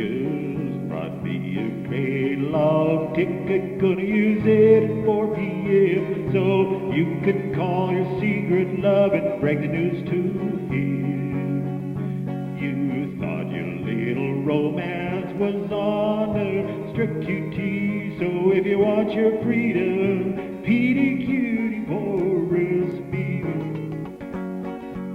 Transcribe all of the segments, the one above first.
just brought me a great long ticket, gonna use it at 4 p.m. so you can call your secret love and break the news to him. You thought your little romance was on a strict QT, so if you want your freedom, Petey Cutie Boris me.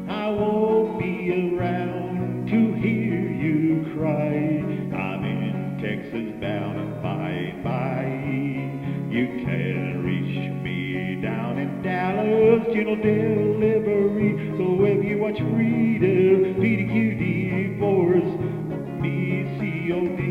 I won't be around to hear you cry. I'm in Texas bound and by and by. You can reach me down in Dallas, general delivery. So if you want your freedom, Petey Cutie Boris me, COD.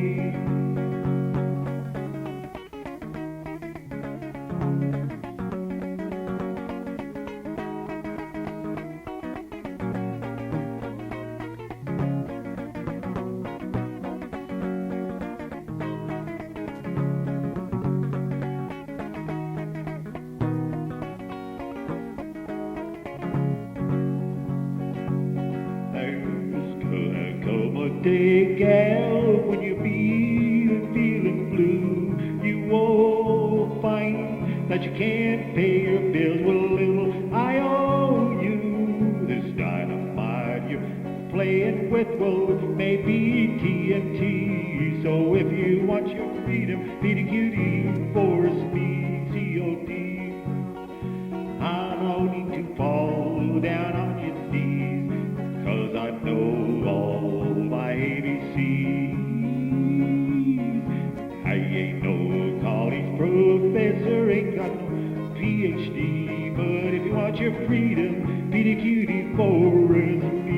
Day gal, when you're feeling blue, you won't find that you can't pay your bills with a little I owe you. This dynamite you're playing with will maybe TNT. So if you want your freedom, Petey Cutie Boris me, COD. I don't need to fall down on your knees, 'cause I know all my ABCs. I ain't no college professor, ain't got no PhD, but if you want your freedom, Petey Cutie Boris me.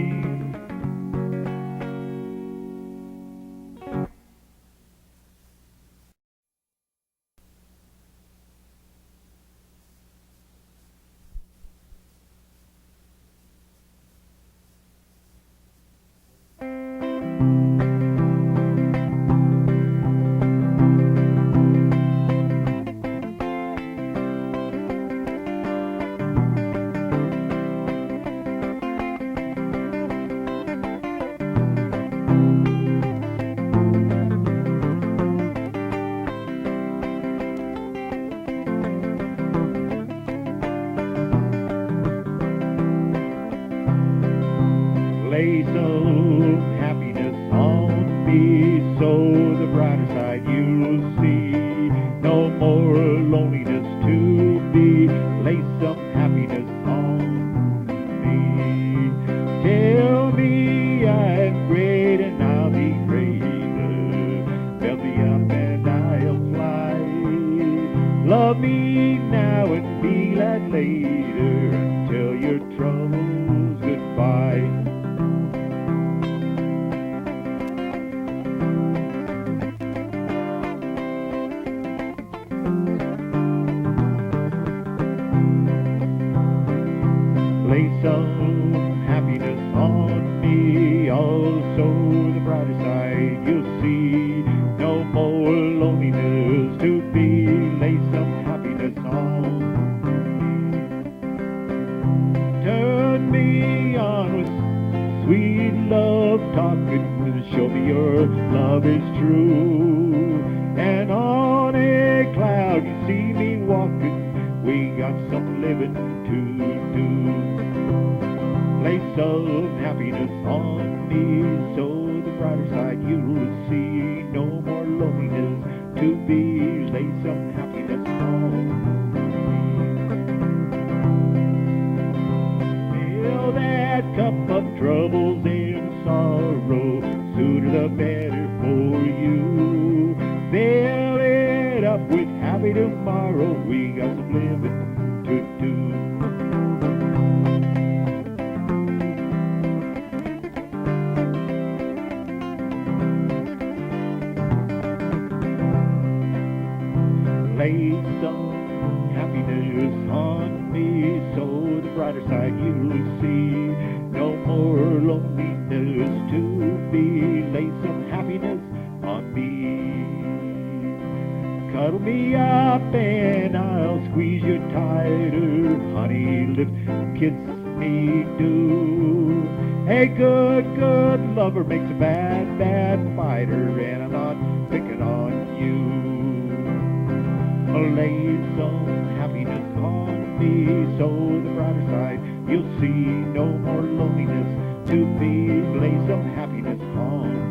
Lay some happiness on me, so the brighter side you'll see. No more loneliness to be. Lay some happiness on me. Tell me I'm great and I'll be greater. Build me up and I'll fly. Love me now and be glad later. Tell your troubles goodbye. Lay some happiness on me, also the brighter side you'll see. No more loneliness to be. Lay some happiness on me. Turn me on with sweet love talking. Show me your love is true. And on a cloud you see me walking. We got some living to do. Lay some happiness on me, so the brighter side you'll see. No more loneliness to be. Lay some happiness on me. Fill that cup of troubles and sorrow, sooner the better for you. Fill it up with happy tomorrow. We got some living to do. Lay some happiness on me, so the brighter side you'll see. No more loneliness to be. Lay some happiness on me. Cuddle me up and I'll squeeze you tighter. Honey, lift, kiss me do. A good, good lover makes a bad, bad fighter, and I'm not picking on you. Lay some happiness on me, so the brighter side you'll see. No more loneliness to be. Lay some happiness on.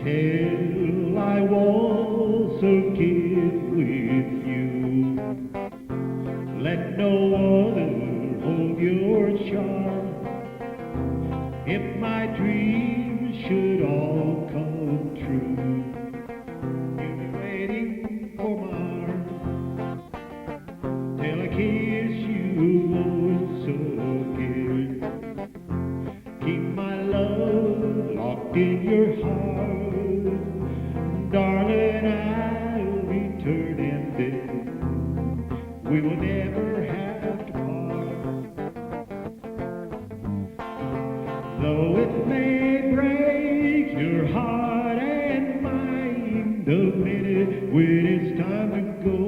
Till I waltz again with you, let no other hold your charm. If my dreams should all come true, you'll be waiting for my arms till I kiss you once again. Keep my love locked in your heart, darling, I'll return and then we will never have to part. Though it may break your heart and mine the minute when it's time to go,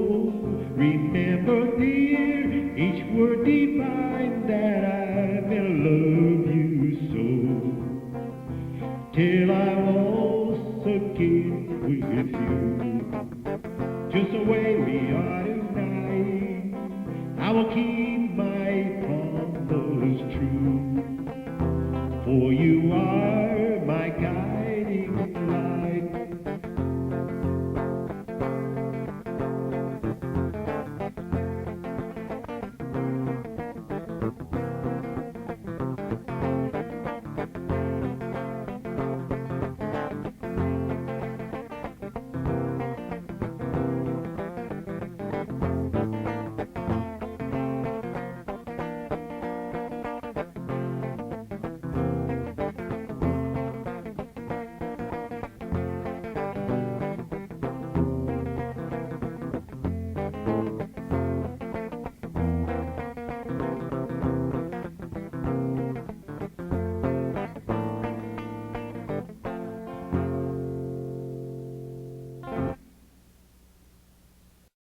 remember, dear, each word divine that I'm gonna love you so. Till I waltz again with you, just the way we are tonight, I will keep